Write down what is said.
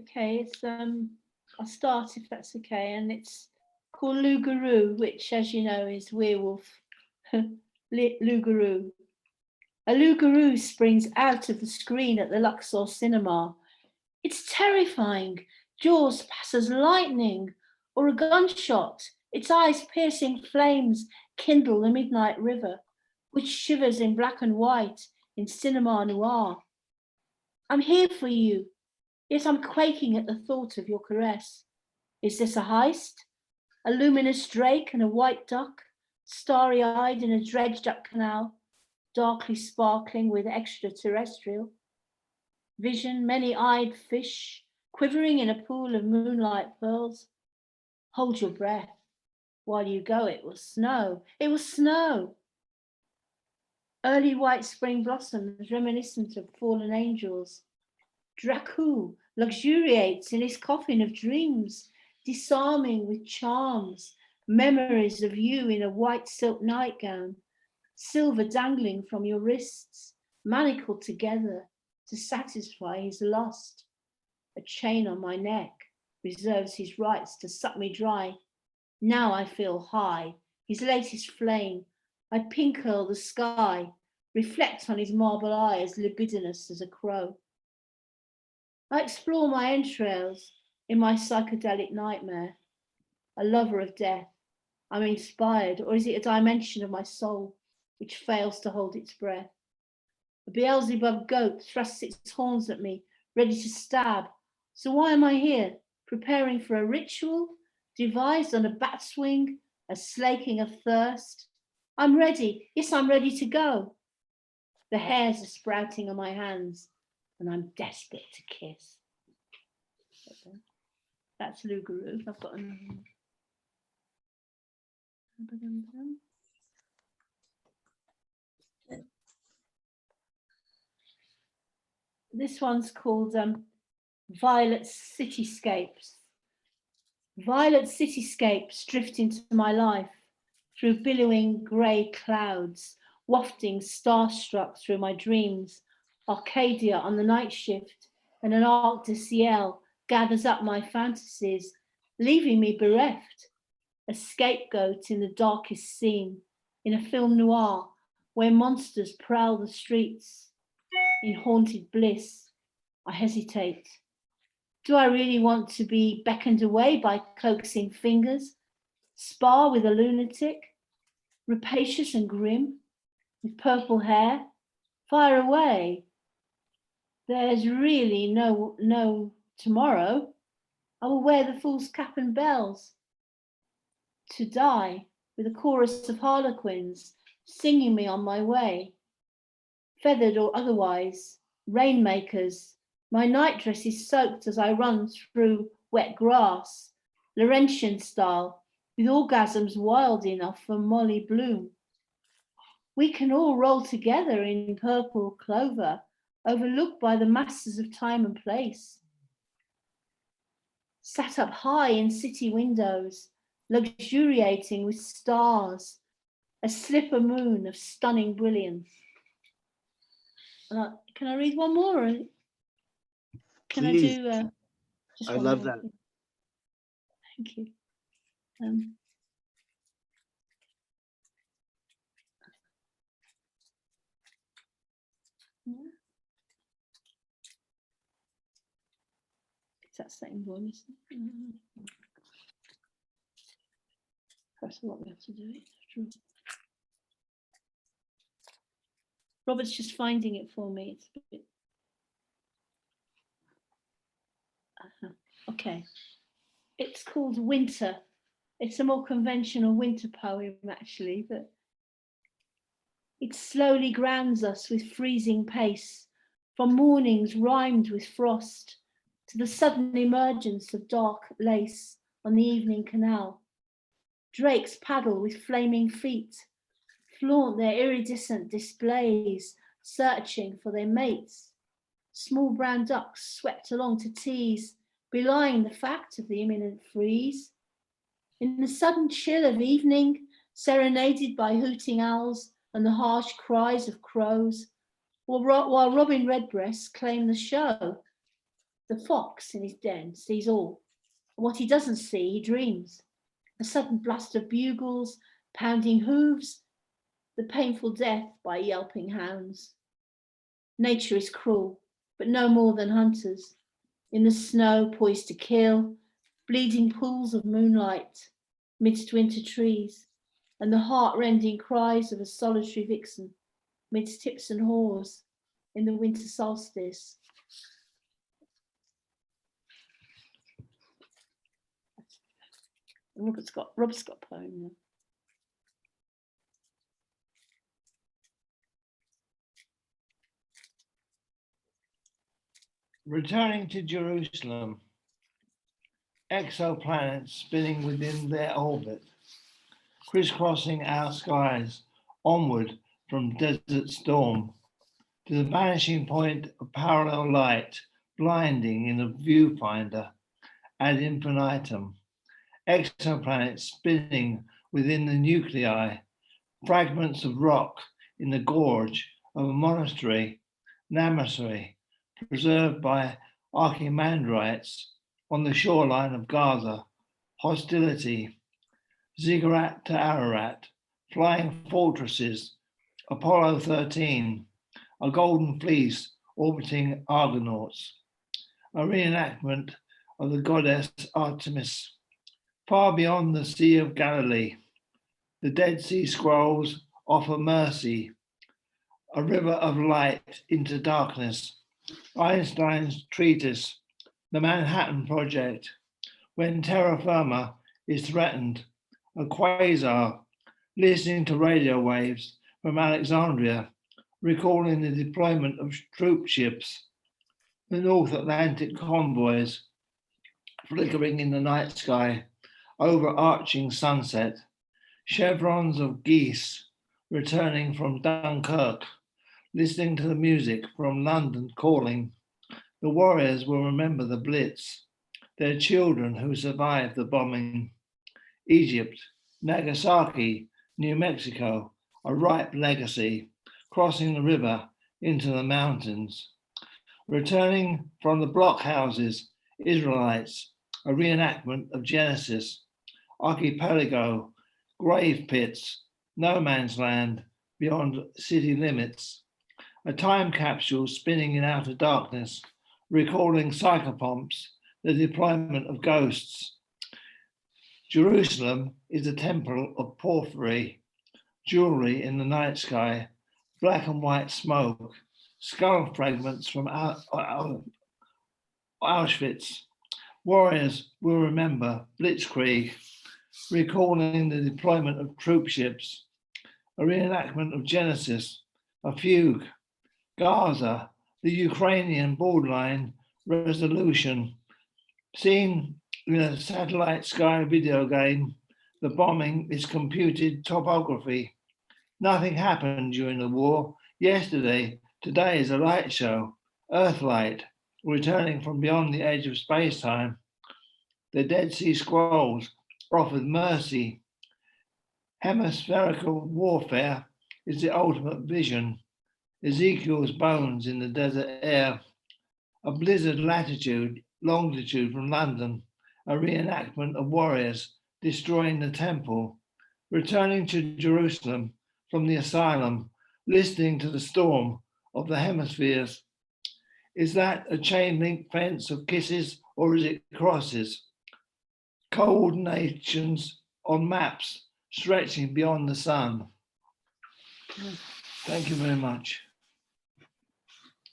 Okay, it's I'll start if that's okay, and it's called Lougarou, which, as you know, is werewolf. Lougarou. A lougarou springs out of the screen at the Luxor cinema. It's terrifying. Jaws pass as lightning, or a gunshot. Its eyes piercing flames kindle the midnight river, which shivers in black and white in cinema noir. I'm here for you. Yes, I'm quaking at the thought of your caress. Is this a heist? A luminous drake and a white duck, starry-eyed in a dredged-up canal, darkly sparkling with extraterrestrial. Vision, many-eyed fish, quivering in a pool of moonlight pearls. Hold your breath. While you go, it will snow. It will snow. Early white spring blossoms reminiscent of fallen angels. Dracul luxuriates in his coffin of dreams, disarming with charms, memories of you in a white silk nightgown, silver dangling from your wrists, manacled together to satisfy his lust. A chain on my neck reserves his rights to suck me dry. Now I feel high, his latest flame. I pink curl the sky, reflect on his marble eye as libidinous as a crow. I explore my entrails in my psychedelic nightmare. A lover of death. I'm inspired, or is it a dimension of my soul which fails to hold its breath? A Beelzebub goat thrusts its horns at me, ready to stab. So why am I here, preparing for a ritual, devised on a bat's wing, a slaking of thirst? I'm ready. Yes, I'm ready to go. The hairs are sprouting on my hands, and I'm desperate to kiss. That's Lougarou. I've got another one. This one's called Violet Cityscapes. Violet cityscapes drift into my life through billowing grey clouds, wafting starstruck through my dreams. Arcadia on the night shift and an arc de ciel gathers up my fantasies, leaving me bereft, a scapegoat in the darkest scene, in a film noir where monsters prowl the streets. In haunted bliss, I hesitate. Do I really want to be beckoned away by coaxing fingers, spar with a lunatic, rapacious and grim, with purple hair? Fire away. There's really no tomorrow. I will wear the fool's cap and bells. To die with a chorus of harlequins singing me on my way. Feathered or otherwise, rainmakers. My nightdress is soaked as I run through wet grass, Laurentian style, with orgasms wild enough for Molly Bloom. We can all roll together in purple clover, overlooked by the masses of time and place. Sat up high in city windows, luxuriating with stars, a slipper moon of stunning brilliance. Can I read one more? Or can Please. I do? Just I one love more? that. Thank you. It's that same one, isn't it? That's what we have to do. Robert's just finding it for me. It's a bit... Okay. It's called Winter. It's a more conventional winter poem, actually, but it slowly grounds us with freezing pace, from mornings rhymed with frost to the sudden emergence of dark lace on the evening canal. Drakes paddle with flaming feet, flaunt their iridescent displays, searching for their mates. Small brown ducks swept along to tease, belying the fact of the imminent freeze. In the sudden chill of evening, serenaded by hooting owls and the harsh cries of crows, while Robin Redbreast claimed the show. The fox in his den sees all, and what he doesn't see, he dreams. A sudden blast of bugles, pounding hooves, the painful death by yelping hounds. Nature is cruel, but no more than hunters. In the snow, poised to kill, bleeding pools of moonlight midst winter trees, and the heart-rending cries of a solitary vixen midst tips and haws in the winter solstice. Robert's got a poem now. Returning to Jerusalem, exoplanets spinning within their orbit, crisscrossing our skies onward from desert storm to the vanishing point of parallel light, blinding in a viewfinder ad infinitum. Exoplanets spinning within the nuclei, fragments of rock in the gorge of a monastery, Namasri, preserved by archimandrites on the shoreline of Gaza, hostility, ziggurat to Ararat, flying fortresses, Apollo 13, a golden fleece orbiting Argonauts, a reenactment of the goddess Artemis, far beyond the Sea of Galilee. The Dead Sea Scrolls offer mercy, a river of light into darkness. Einstein's treatise, The Manhattan Project, when terra firma is threatened, a quasar listening to radio waves from Alexandria, recalling the deployment of troop ships, the North Atlantic convoys flickering in the night sky, overarching sunset, chevrons of geese returning from Dunkirk, listening to the music from London calling. The warriors will remember the Blitz, their children who survived the bombing. Egypt, Nagasaki, New Mexico, a ripe legacy, crossing the river into the mountains. Returning from the blockhouses, Israelites, a reenactment of Genesis. Archipelago, grave pits, no man's land beyond city limits. A time capsule spinning in outer darkness, recalling psychopomps, the deployment of ghosts. Jerusalem is a temple of porphyry, jewelry in the night sky, black and white smoke, skull fragments from Auschwitz. Warriors will remember Blitzkrieg, recalling the deployment of troop ships, a reenactment of Genesis, a fugue, Gaza, the Ukrainian borderline resolution, seen in a satellite sky video game, the bombing is computed topography. Nothing happened during the war. Yesterday, today is a light show, Earthlight, returning from beyond the edge of space-time. The Dead Sea Scrolls offered mercy. Hemispherical warfare is the ultimate vision. Ezekiel's bones in the desert air. A blizzard latitude, longitude from London, a reenactment of warriors destroying the temple, returning to Jerusalem from the asylum, listening to the storm of the hemispheres. Is that a chain link fence of kisses or is it crosses? Coordinations on maps stretching beyond the sun. Thank you very much.